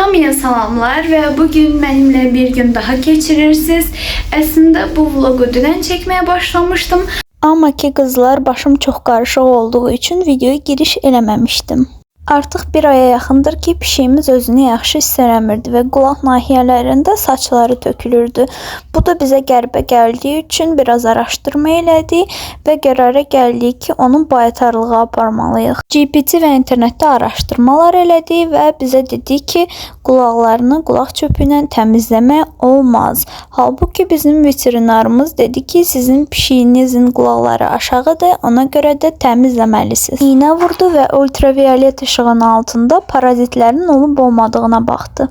Hamıya salamlar və bugün mənimlə bir gün daha keçirirsiniz. Əslində bu vlogu dünən çəkməyə başlamışdım. Amma ki qızlar, başım çox qarışıq olduğu üçün videoya giriş eləməmişdim. Artıq bir aya yaxındır ki, pişiyimiz özünü yaxşı hiss eləmirdi və qulaq nahiyələrində saçları tökülürdü. Bu da bizə qəribə gəldiyi üçün biraz araşdırma elədik və qərara gəldik ki, onun baytarlığa aparmalıyıq. GPT və internetdə araşdırmalar elədik və bizə dedi ki, qulaqlarını qulaq çöpü ilə təmizləmək olmaz. Halbuki bizim veterinarımız dedi ki, sizin pişiyinizin qulaqları aşağıdır, ona görə də təmizləməlisiniz. İynə vurdu və ultraviolet ışığın altında parazitlərin olub olmadığına baxdı.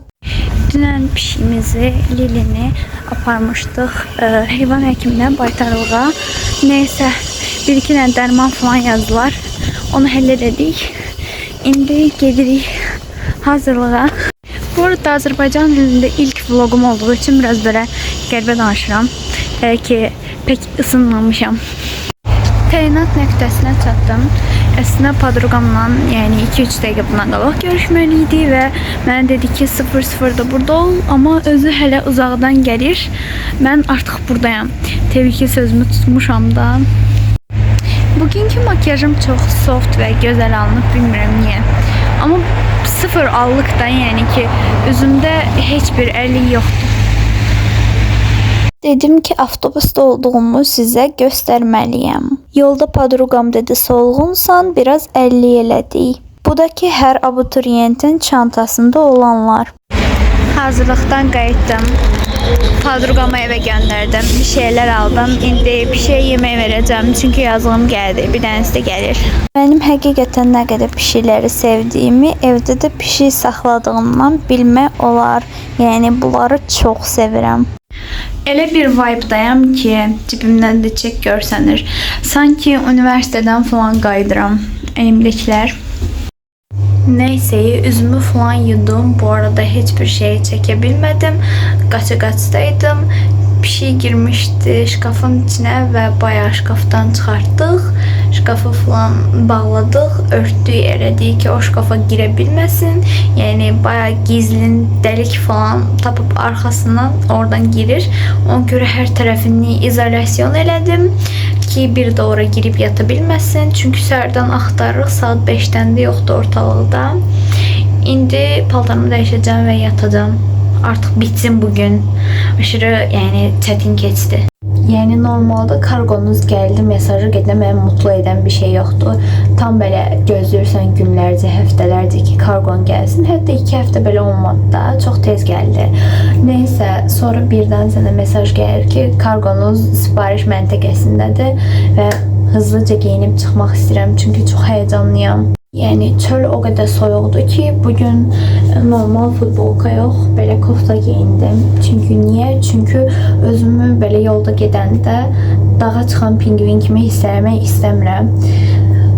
Dünən pişiyimizi, Lilini aparmışdıq heyvan həkiminə, baytarlığa. Neysə, bir-iki dənə dərman falan yazdılar. Onu həll elədik. İndi gedirik hazırlığa. Bu arada Azərbaycan dilində ilk vlogum olduğu üçün biraz belə qəribə danışıram. Ki, pek ısınmamışam. Təyinat nöqtəsinə çatdım. Əslində podruqamla, yəni 2-3 dəqiqə bundan qabaq görüşməli idi və mənə dedi ki, 00-da burada ol, amma özü hələ uzaqdan gəlir. Mən artıq buradayam. Təbii ki, sözümü tutmuşam da. Bugünkü makyajım çox soft və gözəl alınıb, bilmirəm niyə. Amma 0 allıqdan, yəni ki, üzümdə heç bir əllik yoxdur. Dedim ki, avtobusda olduğumu sizə göstərməliyəm. Yolda podruqam dedi, solğunsan, biraz 50 elədik. Bu da ki, hər abituriyentin çantasında olanlar. Hazırlıqdan qayıtdım. Podruqamı evə göndərdim. Bir şeylər aldım. İndi bir şey yemək verəcəm. Çünki yazılım gəldi. Bir dənəsi də gəlir. Mənim həqiqətən nə qədər pişikləri sevdiyimi, evdə də pişik saxladığımdan bilmək olar. Yəni, bunları çox sevirəm. Elə bir vibe'dayam ki, cibimdən də çek görsənir. Sanki üniversiteden falan qayıdıram. Əlimdəkilər. Neyse, üzümü falan yudum. Bu arada heç bir şey çəkə bilmədim. Qaça-qaçdaydım. Pişik girmişdi şkafın içine və bayağı şkafdan çıxartdıq. Şkafı falan bağladıq, örtdük, elədik ki, o şkafa girə bilməsin. Yəni bayağı gizlin dəlik falan tapıb arxasından oradan girir. Ona görə hər tərəfini izolasyon elədim ki, bir də ora girib yata bilməsin. Çünki səhərdən axtarırıq, saat 5-dən də yoxdur ortalıqda. İndi paltarımı dəyişəcəm və yatacağım. Artıq bitsin bugün. Aşırı yəni çətin keçdi. Yəni normalda kargonuz gəldi mesajı gedə məni mutlu edən bir şey yoxdur. Tam belə gözləyirsən günlərcə, həftələrcə ki, kargon gəlsin. Hətta 2 həftə belə olmadı da, çox tez gəldi. Neysə, sonra birdən sənə mesaj gəlir ki, kargonuz sifariş məntəqəsindədir və hızlıca geyinib çıxmaq istəyirəm çünki çox həyecanlıyam. Yəni çöl o qədər soyuqdur ki, bugün normal futbolka yox, belə kofta geyindim. Çünki niyə? Çünki özümü belə yolda gedəndə dağa çıxan pingvin kimi hiss eləmək istəmirəm.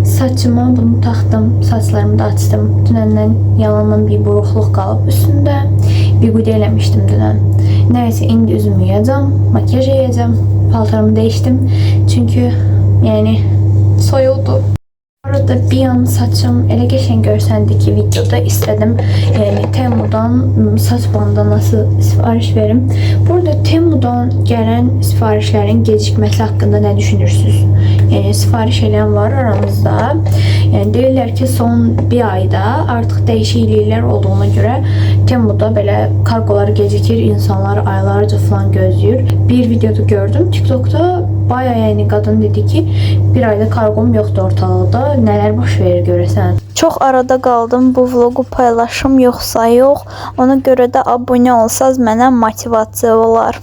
Saçıma bunu taxdım, saçlarımı da açdım. Dünəndən yalandan bir buruqluq qalıb üstündə. Bigudə eləmişdim dünən. Nəysə, indi üzümü yuyacam, makyaj edəcəm, paltarımı dəyişdim. Çünki yəni soyuqdur. Orada bir an saçım elə qəşəng görsəndi ki, videoda istədim yəni Temu'dan saç bandanası sifariş verim. Burada Temu'dan gələn sifarişlərin gecikməsi haqqında nə düşünürsünüz? Yəni sifariş edən var aramızda. Yəni deyirlər ki, son bir ayda artıq dəyişikliklər olduğuna görə Temu'da belə kargolar gecikir, insanlar aylarca falan gözləyir. Bir videoda gördüm TikTok'da bayağı yəni qadın dedi ki, bir ayda kargom yoxdur ortalıqda. Nələr baş verir görəsən? Çox arada qaldım, bu vlogu paylaşım yoxsa yox. Ona görə də abunə olsaz mənə motivasiya olar.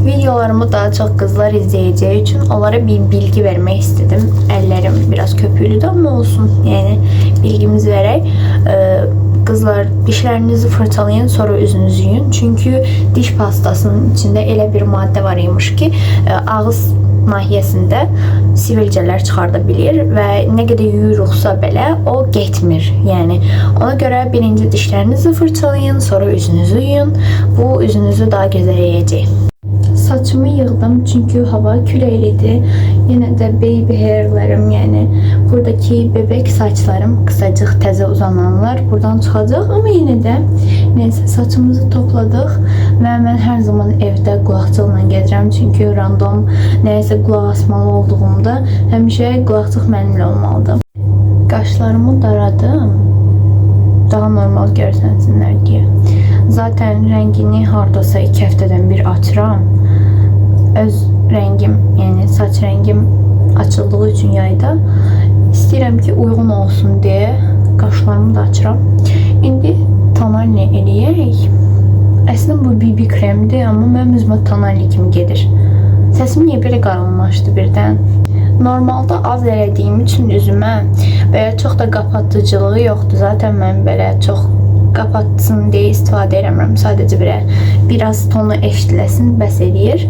Videolarımı daha çox qızlar izləyəcəyi üçün onlara bir bilgi vermək istedim. Əllərim biraz köpüklüdür, amma olsun. Yəni bilgimizi verək. Qızlar, dişlərinizi fırçalayın, sonra üzünüzü yuyun. Çünki diş pastasının içində elə bir maddə var imiş ki, ağız nahiyəsində sivilcələr çıxarda bilir və nə qədər yuyuruqsa belə o getmir. Yəni ona görə birinci dişlərinizi fırçalayın, sonra üzünüzü yuyun. Bu üzünüzü daha gözəl edəcək. saçımı yığdım çünkü hava küləlidir. Yenə də baby hairlərim, yəni buradakı bebek saçlarım, qısacıq təzə uzananlar buradan çıxacaq. Amma yenə də neysə saçımızı topladıq və mən hər zaman evdə qulaqçıqla gedirəm çünki random nəyəsə qulaq asmalı olduğumda həmişə qulaqçıq mənimlə olmalıdır. Qaşlarımı daradım. Daha normal görsənsinlər deyə. Zaten rəngini hardasa 2 həftədən bir açıram. Öz rəngim, yəni saç rəngim açıldığı üçün yayda istəyirəm ki, uyğun olsun deyə qaşlarımı da açıram. İndi tonalni eləyək. Əslində bu BB kremdir, amma mənim üzümə tonalni kimi gedir. Səsim niyə belə qaralmışdı birdən? Normalda az elədiyim üçün üzümə belə çox da qapatıcılığı yoxdur. Zaten mən belə çox qapatsın deyə istifadə eləmirəm. Sadəcə biraz tonu eşitləsin, bəs eləyir.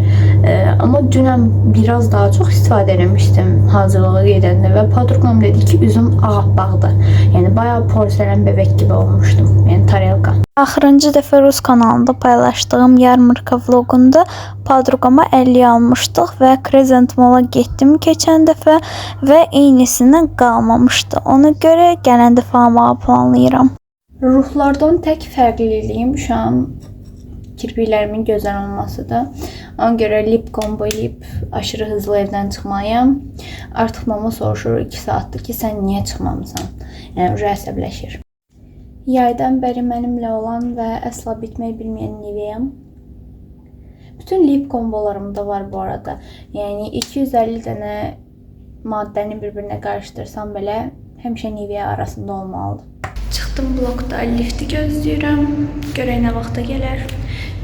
Amma dünən biraz daha çox istifadə eləmişdim hazırlığa gedəndə və podruqam dedi ki, üzüm ağappaqdır. Yəni bayağı porselen bebek gibi olmuşdum. Yəni tarelka. Axırıncı dəfə Rus kanalında paylaşdığım yarmarka vlogunda podruqama 50 almışdıq və Crescent Mall'a getdim keçən dəfə və eynisindən qalmamışdı. Ona görə gələn dəfə almağı planlayıram. Ruhlardan tək fərqliliyim şu an kirpiklərimin gözəl olmasıdır. Ona görə lip combo eləyib aşırı hızlı evdən çıxmalıyam. Artıq mama soruşur 2 saatdır ki, sən niyə çıxmamısan? Yəni uca əsəbləşir. Yaydan bəri mənimlə olan və əsla bitmək bilməyən Nivea'm. Bütün lip kombolarım da var bu arada. Yəni 250 dənə maddəni bir-birinə qarışdırsam belə həmişə Nivea arasında olmalıdır. Çıxdım blokda lifti gözləyirəm. Görək nə vaxta gələr.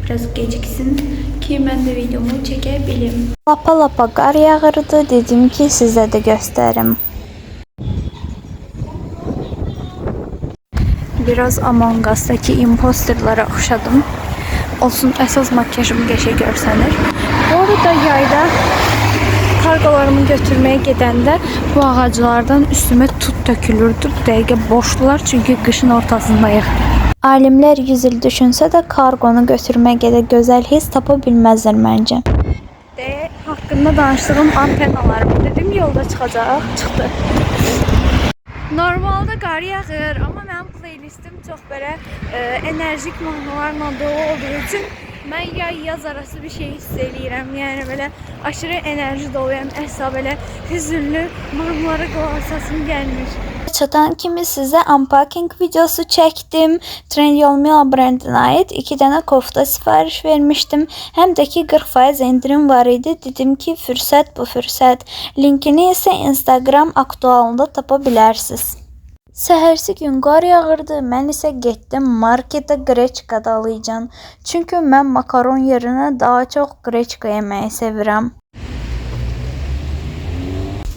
Biraz geciksin ki, mən də videomu çəkə bilim. Lapa qar yağırdı. Dedim ki, sizə də göstərim. Biraz Among Us'daki imposterlara oxşadım. Olsun, əsas makyajım qəşəng görsənir. Bu arada yayda kargolarımı götürmeye gedəndə bu ağaclardan üstüme tut tökülürdü. Dəqiqə boşdular çünkü qışın ortasındayıq. Alimlər 100 il düşünsə də kargonu götürməyə gedə gözəl his tapa bilməzlər məncə. Hakkında danışdığım antenalarım dedim yolda çıxacaq, çıxdı. Normalda qar yağır, amma mənim playlistim çox belə enerjik mahnılarla dolu olduğu üçün mən yaz arası bir şey hiss eləyirəm. Yəni belə aşırı enerji doluyam, əsla belə hüzünlü mahnılara qulaq asasım gəlmir. Çatan kimi sizə unpacking videosu çəkdim. Trendyol Mila brendinə aid 2 dənə kofta sifariş vermişdim. Həm də ki 40% indirim var idi. Dedim ki fürsət bu fürsət. Linkini isə Instagram aktualında tapa bilərsiniz. Səhərsi gün qar yağırdı. Mən isə getdim marketə qreçka dalayacağam. Çünki mən makaron yerinə daha çox qreçka yeməyi sevirəm.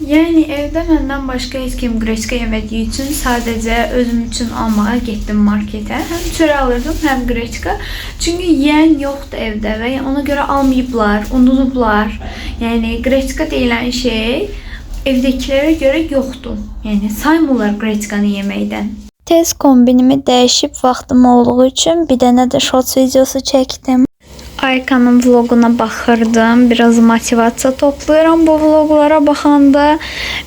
Yəni evdə məndən başqa heç kim qreçka yemədiyi üçün sadəcə özüm üçün almağa getdim marketə. Həm çörə alırdım, həm qreçka. Çünki yeyən yoxdur evdə və ona görə almayıblar, unudublar. Yəni qreçka deyilən şey evdəkilərə görə yoxdur. Yəni saymırlar qreçkanı yeməkdən. Tez kombinimi dəyişib vaxtım olduğu üçün bir dənə də shorts videosu çəkdim. Aykanın vloguna baxırdım. Biraz motivasiya toplayıram bu vloglara baxanda.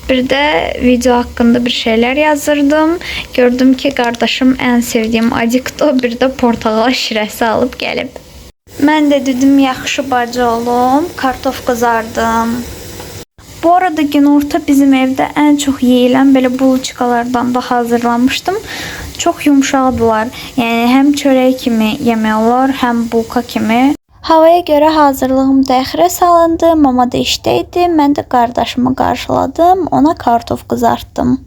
Bir də video haqqında bir şeyler yazırdım. Gördüm ki qardaşım ən sevdiyim adikto bir də portağal şirəsi alıb gəlib. Mən də dedim yaxşı bacı olum. Kartof qızardım. Bu arada günorta bizim evdə ən çox yeyilən belə buluşkalardan da hazırlamışdım. Çox yumşaqdılar. Yəni həm çörək kimi yemək olar, həm bulka kimi. Havaya görə hazırlığım dəxirə salındı. Mama da işdə idi. Mən də qardaşımı qarşıladım. Ona kartof qızartdım.